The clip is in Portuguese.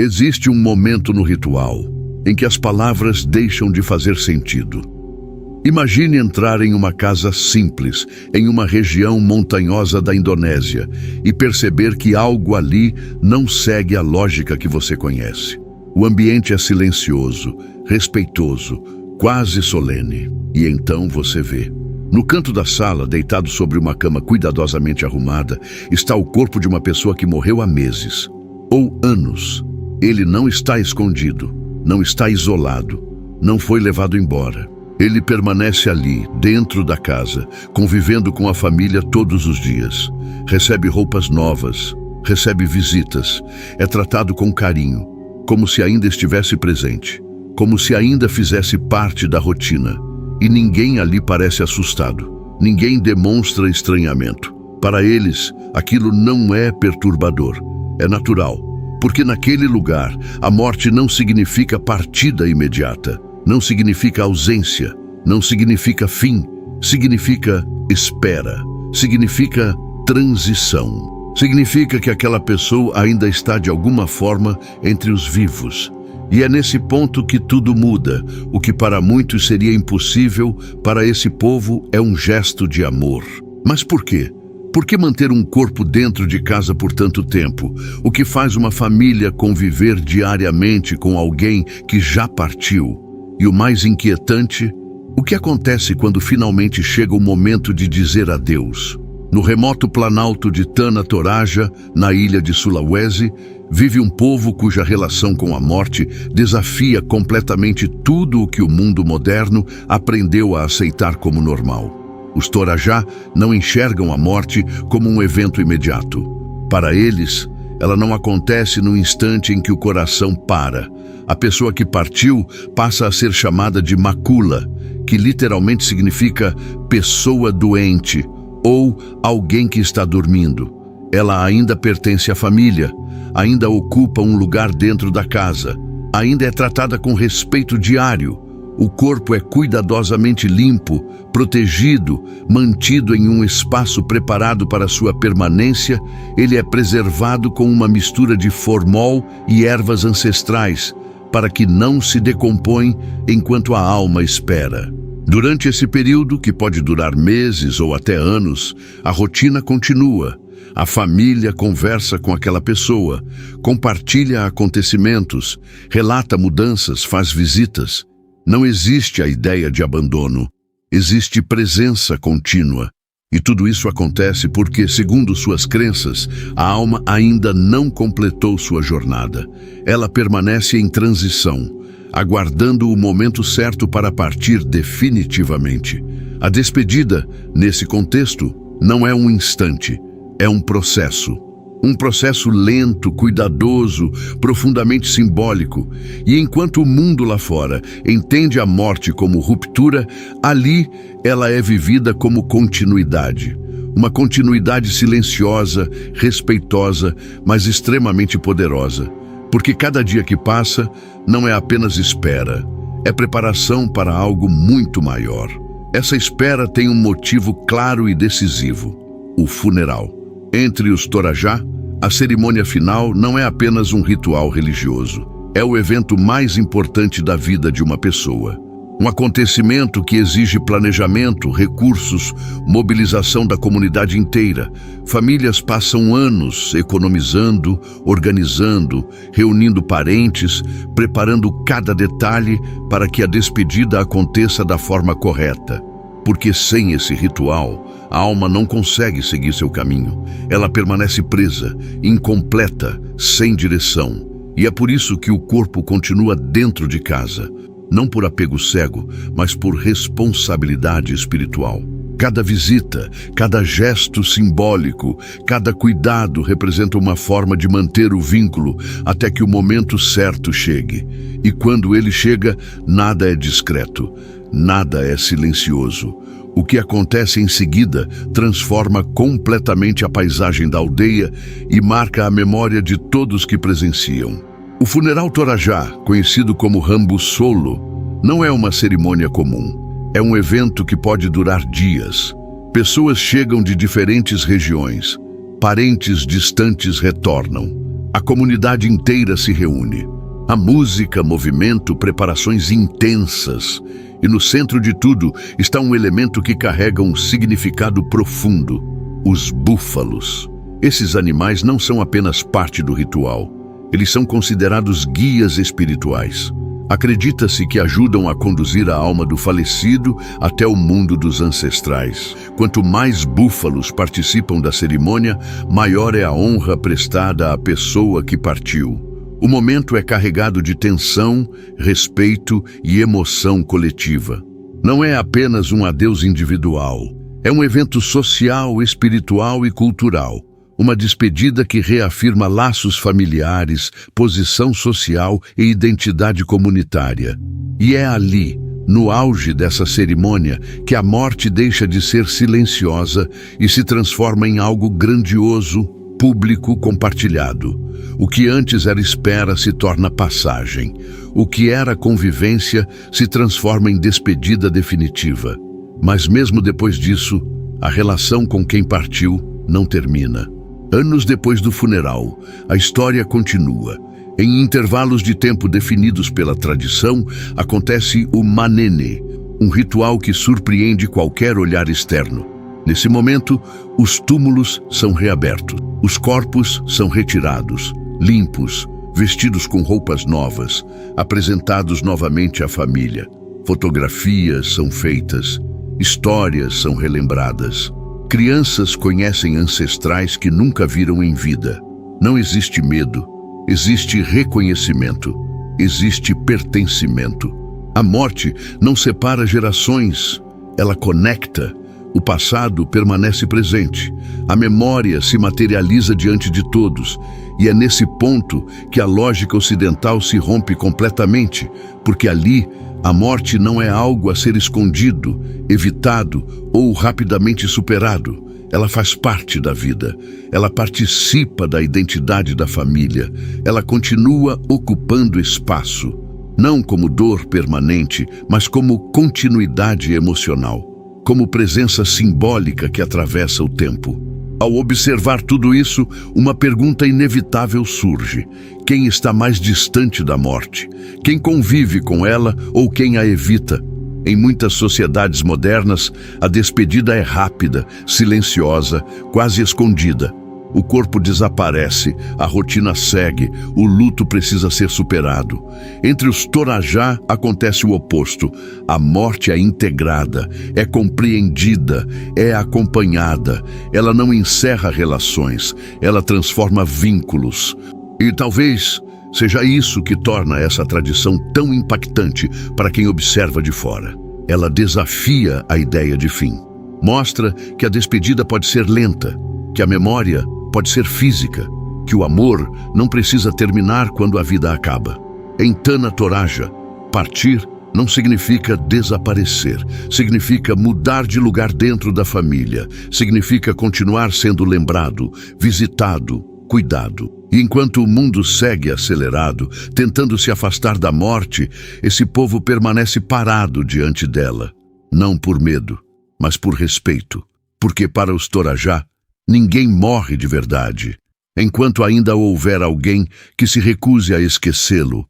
Existe um momento no ritual em que as palavras deixam de fazer sentido. Imagine entrar em uma casa simples, em uma região montanhosa da Indonésia, e perceber que algo ali não segue a lógica que você conhece. O ambiente é silencioso, respeitoso, quase solene. E então você vê. No canto da sala, deitado sobre uma cama cuidadosamente arrumada, está o corpo de uma pessoa que morreu há meses, ou anos. Ele não está escondido, não está isolado, não foi levado embora. Ele permanece ali, dentro da casa, convivendo com a família todos os dias. Recebe roupas novas, recebe visitas, é tratado com carinho, como se ainda estivesse presente, como se ainda fizesse parte da rotina. E ninguém ali parece assustado, ninguém demonstra estranhamento. Para eles, aquilo não é perturbador, é natural. Porque naquele lugar, a morte não significa partida imediata, não significa ausência, não significa fim, significa espera, significa transição. Significa que aquela pessoa ainda está de alguma forma entre os vivos. E é nesse ponto que tudo muda. O que para muitos seria impossível, para esse povo é um gesto de amor. Mas por quê? Por que manter um corpo dentro de casa por tanto tempo? O que faz uma família conviver diariamente com alguém que já partiu? E o mais inquietante, o que acontece quando finalmente chega o momento de dizer adeus? No remoto planalto de Tanah Toraja, na ilha de Sulawesi, vive um povo cuja relação com a morte desafia completamente tudo o que o mundo moderno aprendeu a aceitar como normal. Os Torajá não enxergam a morte como um evento imediato. Para eles, ela não acontece no instante em que o coração para. A pessoa que partiu passa a ser chamada de Makula, que literalmente significa pessoa doente ou alguém que está dormindo. Ela ainda pertence à família, ainda ocupa um lugar dentro da casa, ainda é tratada com respeito diário. O corpo é cuidadosamente limpo, protegido, mantido em um espaço preparado para sua permanência. Ele é preservado com uma mistura de formol e ervas ancestrais, para que não se decompõe enquanto a alma espera. Durante esse período, que pode durar meses ou até anos, a rotina continua. A família conversa com aquela pessoa, compartilha acontecimentos, relata mudanças, faz visitas. Não existe a ideia de abandono, existe presença contínua. E tudo isso acontece porque, segundo suas crenças, a alma ainda não completou sua jornada. Ela permanece em transição, aguardando o momento certo para partir definitivamente. A despedida, nesse contexto, não é um instante, é um processo. Um processo lento, cuidadoso, profundamente simbólico. E enquanto o mundo lá fora entende a morte como ruptura, ali ela é vivida como continuidade. Uma continuidade silenciosa, respeitosa, mas extremamente poderosa. Porque cada dia que passa não é apenas espera, é preparação para algo muito maior. Essa espera tem um motivo claro e decisivo: o funeral. Entre os Torajá, a cerimônia final não é apenas um ritual religioso. É o evento mais importante da vida de uma pessoa. Um acontecimento que exige planejamento, recursos, mobilização da comunidade inteira. Famílias passam anos economizando, organizando, reunindo parentes, preparando cada detalhe para que a despedida aconteça da forma correta. Porque sem esse ritual, a alma não consegue seguir seu caminho. Ela permanece presa, incompleta, sem direção. E é por isso que o corpo continua dentro de casa. Não por apego cego, mas por responsabilidade espiritual. Cada visita, cada gesto simbólico, cada cuidado representa uma forma de manter o vínculo até que o momento certo chegue. E quando ele chega, nada é discreto, nada é silencioso. O que acontece em seguida transforma completamente a paisagem da aldeia e marca a memória de todos que presenciam. O funeral Torajá, conhecido como Rambu Solo, não é uma cerimônia comum. É um evento que pode durar dias. Pessoas chegam de diferentes regiões. Parentes distantes retornam. A comunidade inteira se reúne. A música, movimento, preparações intensas. E no centro de tudo está um elemento que carrega um significado profundo: os búfalos. Esses animais não são apenas parte do ritual. Eles são considerados guias espirituais. Acredita-se que ajudam a conduzir a alma do falecido até o mundo dos ancestrais. Quanto mais búfalos participam da cerimônia, maior é a honra prestada à pessoa que partiu. O momento é carregado de tensão, respeito e emoção coletiva. Não é apenas um adeus individual. É um evento social, espiritual e cultural. Uma despedida que reafirma laços familiares, posição social e identidade comunitária. E é ali, no auge dessa cerimônia, que a morte deixa de ser silenciosa e se transforma em algo grandioso, público, compartilhado. O que antes era espera se torna passagem. O que era convivência se transforma em despedida definitiva. Mas mesmo depois disso, a relação com quem partiu não termina. Anos depois do funeral, a história continua. Em intervalos de tempo definidos pela tradição, acontece o manene, um ritual que surpreende qualquer olhar externo. Nesse momento, os túmulos são reabertos. Os corpos são retirados, limpos, vestidos com roupas novas, apresentados novamente à família. Fotografias são feitas, histórias são relembradas. Crianças conhecem ancestrais que nunca viram em vida. Não existe medo, existe reconhecimento, existe pertencimento. A morte não separa gerações, ela conecta. O passado permanece presente, a memória se materializa diante de todos, e é nesse ponto que a lógica ocidental se rompe completamente, porque ali a morte não é algo a ser escondido, evitado ou rapidamente superado. Ela faz parte da vida, ela participa da identidade da família, ela continua ocupando espaço, não como dor permanente, mas como continuidade emocional, como presença simbólica que atravessa o tempo. Ao observar tudo isso, uma pergunta inevitável surge: quem está mais distante da morte? Quem convive com ela ou quem a evita? Em muitas sociedades modernas, a despedida é rápida, silenciosa, quase escondida. O corpo desaparece, a rotina segue, o luto precisa ser superado. Entre os Torajá acontece o oposto. A morte é integrada, é compreendida, é acompanhada. Ela não encerra relações, ela transforma vínculos. E talvez seja isso que torna essa tradição tão impactante para quem observa de fora. Ela desafia a ideia de fim. Mostra que a despedida pode ser lenta, que a memória pode ser física, que o amor não precisa terminar quando a vida acaba. Em Tana Toraja, partir não significa desaparecer, significa mudar de lugar dentro da família, significa continuar sendo lembrado, visitado, cuidado. E enquanto o mundo segue acelerado, tentando se afastar da morte, esse povo permanece parado diante dela, não por medo, mas por respeito, porque para os Torajá, ninguém morre de verdade. Enquanto ainda houver alguém que se recuse a esquecê-lo,